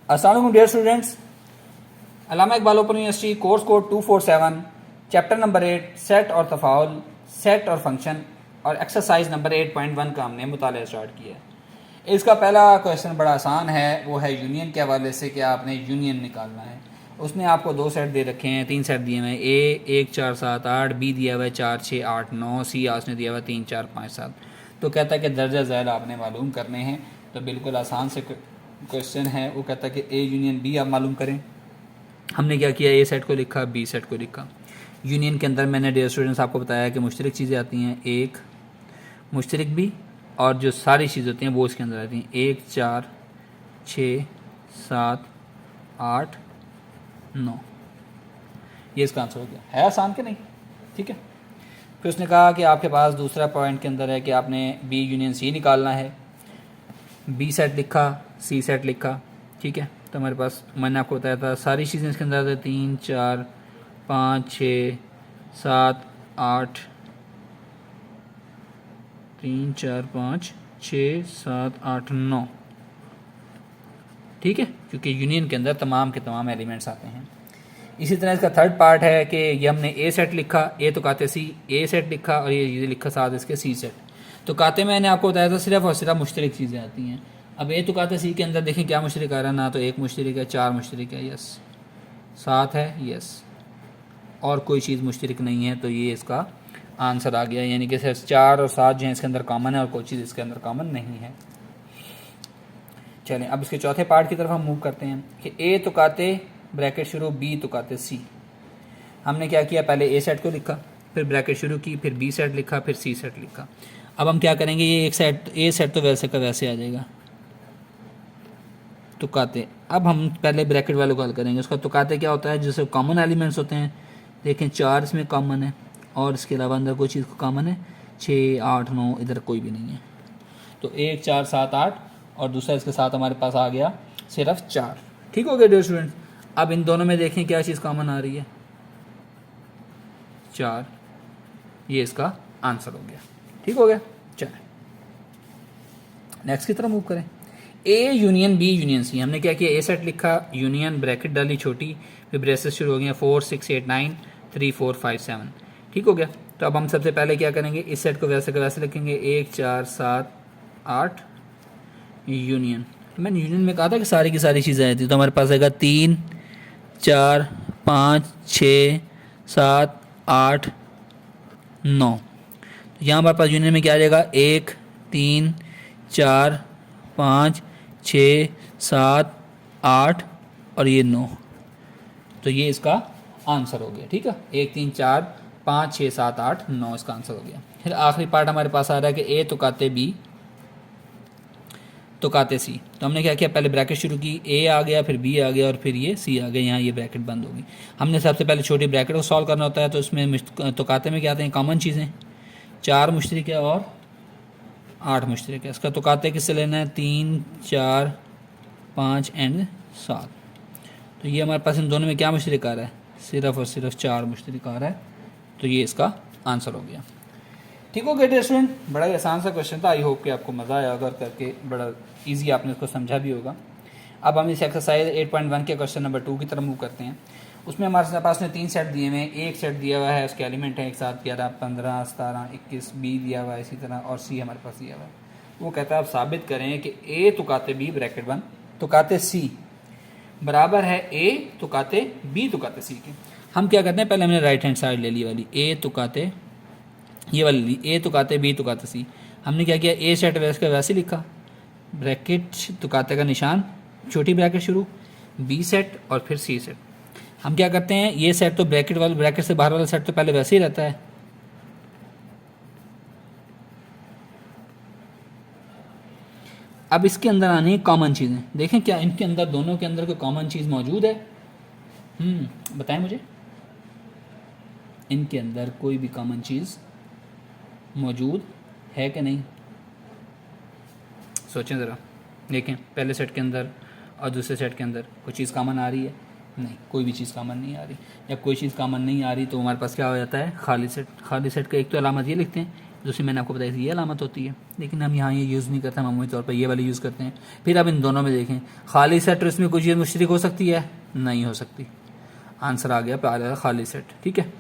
अस्सलाम वालेकुम dear students, Allama Iqbal open university course code 247 chapter number 8 set और तफाउल, सेट और फंक्शन और एक्सरसाइज नंबर 8.1 का हमने मुताला स्टार्ट किया है। इसका पहला क्वेश्चन बड़ा आसान है, वो है यूनियन के हवाले से कि आपने यूनियन निकालना है। उसने आपको दो सेट दे रखे हैं, तीन सेट दिए हुए हैं, ए 1 4 7 8, बी दिया हुआ है 4 6 8 9, सी उसने दिया हुआ है 3 4 5 7। तो कहता है कि दर्जा ज़ैल आपने मालूम करने हैं। तो बिल्कुल आसान से क्वेश्चन है। वो कहता है कि ए यूनियन बी आप मालूम करें। हमने क्या किया, ए सेट को लिखा, बी सेट को लिखा। यूनियन के अंदर मैंने डियर स्टूडेंट्स आपको बताया कि मुश्तरक चीज़ें आती हैं, एक मुश्तरक भी, और जो सारी चीज़ें होती हैं वो इसके अंदर आती हैं। 1 4 6 7 8 9, ये इसका आंसर हो गया। है आसान के नहीं? ठीक है। फिर उसने कहा कि आपके पास दूसरा पॉइंट के अंदर है कि आपने बी यूनियन सी निकालना है। बी सेट लिखा, सी सेट लिखा, ठीक है। तो हमारे पास मैंने आपको बताया था सारी चीज़ें इसके अंदर आती हैं, 3 4 5 6 7 8, 3 4 5 6 7 8 9, ठीक है, क्योंकि यूनियन के अंदर तमाम के तमाम एलिमेंट्स आते हैं। इसी तरह इसका थर्ड पार्ट है कि ये हमने ए सेट लिखा, ए तो कहते सी, ए सेट लिखा और ये लिखा साथ इसके सी सेट। तो कहते मैंने आपको बताया था सिर्फ और सिर्फ मुश्तरक चीज़ें आती हैं। अब ए तो कहते सी के अंदर देखें क्या मुश्तरक आ रहा है, ना तो एक मुश्तरक है, 4 मुश्तरक है, यस, 7 है, यस, और कोई चीज़ मुश्तरक नहीं है। तो ये इसका आंसर आ गया, यानी कि सिर्फ 4 और 7 जो है इसके अंदर कॉमन है और कोई चीज़ इसके अंदर कॉमन नहीं है। चलें अब इसके चौथे पार्ट की तरफ हम मूव करते हैं कि ए तो कहते ब्रैकेट शुरू, बी तो कहते सी। हमने क्या किया, पहले ए सेट को लिखा, फिर ब्रैकेट शुरू की, फिर बी सेट लिखा, फिर सी सेट लिखा। अब हम क्या करेंगे, ये एक सेट ए सेट तो वैसे का वैसे आ जाएगा, तो कहते। अब हम पहले ब्रैकेट वाले को हल करेंगे। उसका तो कहते क्या होता है, जैसे कॉमन एलिमेंट्स होते हैं, देखें 4 इसमें कॉमन है और इसके अलावा अंदर कोई चीज़ कॉमन है, 6 8 9, इधर कोई भी नहीं है। तो 1 4 7 8 और दूसरा इसके साथ हमारे पास आ गया सिर्फ 4। ठीक हो गया डियर स्टूडेंट्स। अब इन दोनों में देखें क्या चीज़ कॉमन आ रही है, 4, ये इसका आंसर हो गया। ठीक हो गया। चलें नेक्स्ट की तरफ मूव करें। A union B union C, हमने क्या किया, ए सेट लिखा, यूनियन ब्रैकेट डाली छोटी, फिर ब्रेसेस शुरू हो गया, 4 6 8 9 3 4 5 7। ठीक हो गया। तो अब हम सबसे पहले क्या करेंगे, इस सेट को वैसे का वैसे लिखेंगे, 1 4 7 8 यूनियन। मैंने यूनियन में कहा था कि सारी की सारी चीज़ें आई थी, तो हमारे पास आएगा 3 4 5 6 7 8 9। तो यहाँ हमारे पास यूनियन में क्या आ जाएगा, 1 3 4 5 6 7 8 और ये 9। तो ये इसका आंसर हो गया। ठीक है, 1 3 4 5 6 7 8 9 इसका आंसर हो गया। फिर आखिरी पार्ट हमारे पास आ रहा है कि ए तो कहते बी तो कहते सी। तो हमने क्या किया, पहले ब्रैकेट शुरू की, ए आ गया, फिर बी आ गया और फिर ये सी आ गया। यहाँ ये ब्रैकेट बंद होगी। हमने सबसे पहले छोटी ब्रैकेट को सॉल्व करना होता है। तो इसमें तो कहते में क्या आते हैं, कॉमन चीज़ें, 4 मुश्तरक है और 8 मुश्तरक है। इसका तो कहते किससे लेना है, 3 4 5 एंड 7। तो ये हमारे पास इन दोनों में क्या मुश्तरक आ रहा है, सिर्फ और सिर्फ 4 मुश्तरक आ रहा है। तो ये इसका आंसर हो गया। ठीक हो गया डियर स्टूडेंट, बड़ा ही आसान सा क्वेश्चन था। आई होप कि आपको मज़ा आया अगर करके, बड़ा इजी आपने इसको समझा भी होगा। अब हम इस एक्सरसाइज 8.1 के क्वेश्चन नंबर 2 की तरफ मूव करते हैं। उसमें हमारे पास में 3 सेट दिए हुए हैं। एक सेट दिया हुआ है, उसके एलिमेंट हैं 1 7 11 15 17 21, बी दिया हुआ है इसी तरह, और सी हमारे पास दिया हुआ है। वो कहता है आप साबित करें कि ए तो कहते बी ब्रैकेट 1 तो कहते सी बराबर है ए तो कहते बी तो कहते सी के। हम क्या करते हैं, पहले हमने राइट हैंड साइड ले ली वाली, ए तो कहते ये वाली ली, ए तो कहते बी तो कहते सी। हमने क्या किया, ए सेट वैसे का वैसे लिखा, ब्रैकेट तो कहते का निशान, छोटी ब्रैकेट शुरू, बी सेट और फिर सी सेट। हम क्या करते हैं, ये सेट तो ब्रैकेट वाले, ब्रैकेट से बाहर वाला सेट तो पहले वैसे ही रहता है। अब इसके अंदर आनी है कॉमन चीज़ें। देखें क्या इनके अंदर, दोनों के अंदर कोई कॉमन चीज़ मौजूद है? बताएं मुझे, इनके अंदर कोई भी कॉमन चीज़ मौजूद है कि नहीं? सोचें ज़रा, देखें पहले सेट के अंदर और दूसरे सेट के अंदर कोई चीज़ कॉमन आ रही है? नहीं, कोई भी चीज़ कॉमन नहीं आ रही। जब कोई चीज़ कॉमन नहीं आ रही तो हमारे पास क्या हो जाता है, खाली सेट। खाली सेट का एक तो अलामत ये लिखते हैं दूसरी मैंने आपको बताई थी ये अलामत होती है, लेकिन हम यहाँ ये यूज़ नहीं करते, हम अमूमी तौर पर ये वाली यूज़ करते हैं। फिर अब इन दोनों में देखें, खाली सेट और इसमें कोई चीज़ मुश्तरक हो सकती है? नहीं हो सकती। आंसर आ गया पहले खाली सेट, ठीक है।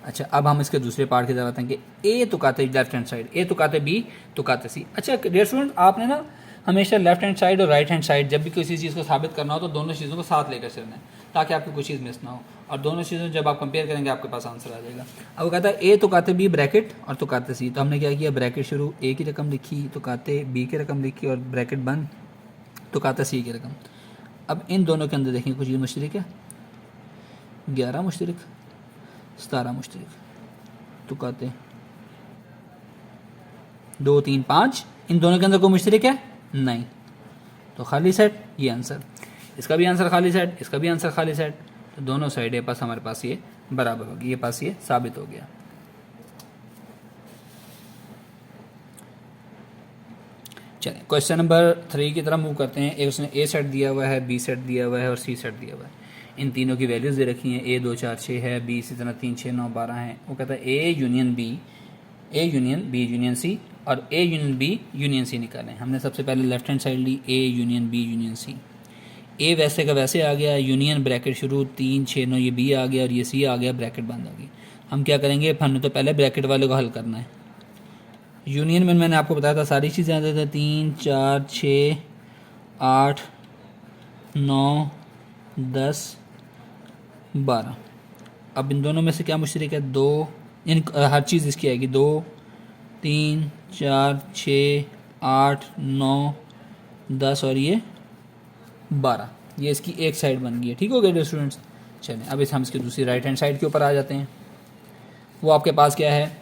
अच्छा, अब हम इसके दूसरे पार्ट की तरफ आते हैं कि ए तुकाते लेफ्ट हैंड साइड, ए तुकाते बी तुकाते सी। अच्छा डियर स्टूडेंट, आपने ना हमेशा लेफ्ट हैंड साइड और राइट हैंड साइड जब भी किसी चीज़ को साबित करना हो तो दोनों चीज़ों को साथ लेकर चलना है, ताकि आपकी कोई चीज़ मिस ना हो, और दोनों चीज़ों जब आप कंपेयर करेंगे आपके पास आंसर आ जाएगा। अब वो कहता है ए तुकाते बी ब्रैकेट और तुकाते सी, तो हमने क्या किया, ब्रैकेट शुरू ए की रकम लिखी, तुकाते बी की रकम लिखी और ब्रैकेट बंद तुकाते सी की रकम। अब इन दोनों के अंदर देखें कुछ चीज़ मुश्तरक है, 11 मुश्तरक, 17 मुश्तरक, तुकाते 2 3 5, इन दोनों के अंदर कोई मुश्तरक है? नहीं, तो खाली सेट। ये आंसर, इसका भी आंसर खाली सेट, इसका भी आंसर खाली सेट, तो दोनों साइड है पास हमारे पास ये बराबर होगी, ये पास ये साबित हो गया। चलिए क्वेश्चन नंबर 3 की तरफ मूव करते हैं। एक उसने ए सेट दिया हुआ है, बी सेट दिया हुआ है और सी सेट दिया हुआ है। इन तीनों की वैल्यूज़ दे रखी हैं, ए 2 4 6 है, बी इसी तरह 3 6 9 12 है। वो कहता है A union B, A union B union C और A union B union C निकालें। हमने सबसे पहले लेफ्ट हैंड साइड ली, A union B union C. A वैसे का वैसे आ गया, यूनियन ब्रैकेट शुरू 3 6 9, ये बी आ गया और ये सी आ गया, ब्रैकेट बंद आ गई। हम क्या करेंगे, हमने तो पहले ब्रैकेट वाले को हल करना है। यूनियन में मैंने आपको बताया था सारी चीज़ें आते थे, 3 4 6 8 9 10 12। अब इन दोनों में से क्या मुश्तरक है, 2, इन हर चीज़ इसकी आएगी, 2 3 4 6 8 9 10 और ये 12, ये इसकी एक साइड बन गई है। ठीक हो गया स्टूडेंट्स। चलें अब हम इसकी दूसरी राइट हैंड साइड के ऊपर आ जाते हैं। वो आपके पास क्या है,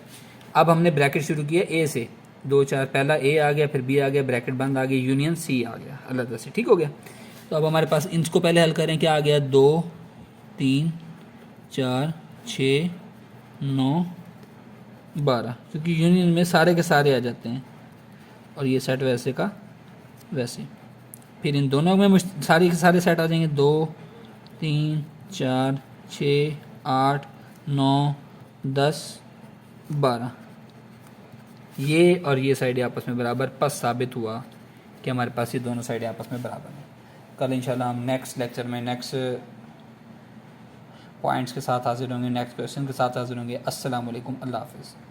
अब हमने ब्रैकेट शुरू किया ए से, 2 4, पहला ए आ गया, फिर बी आ गया, ब्रैकेट बंद आ गई, यूनियन सी आ गया अलग से। ठीक हो गया। तो अब हमारे पास इनको पहले हल करें, क्या आ गया, 2 3 4 6 9 12, क्योंकि यूनियन में सारे के सारे आ जाते हैं और ये सेट वैसे का वैसे। फिर इन दोनों में सारे के सारे सेट आ जाएंगे, 2 3 4 6 8 9 10 12, ये और ये साइड आपस में बराबर, पस साबित हुआ कि हमारे पास ये दोनों साइडें आपस में बराबर हैं। कल इंशाल्लाह हम नेक्स्ट लेक्चर में नेक्स्ट पॉइंट्स के साथ हाजिर होंगे, नेक्स्ट क्वेश्चन के साथ हाजिर होंगे। अस्सलाम वालेकुम, अल्लाह हाफ़िज़।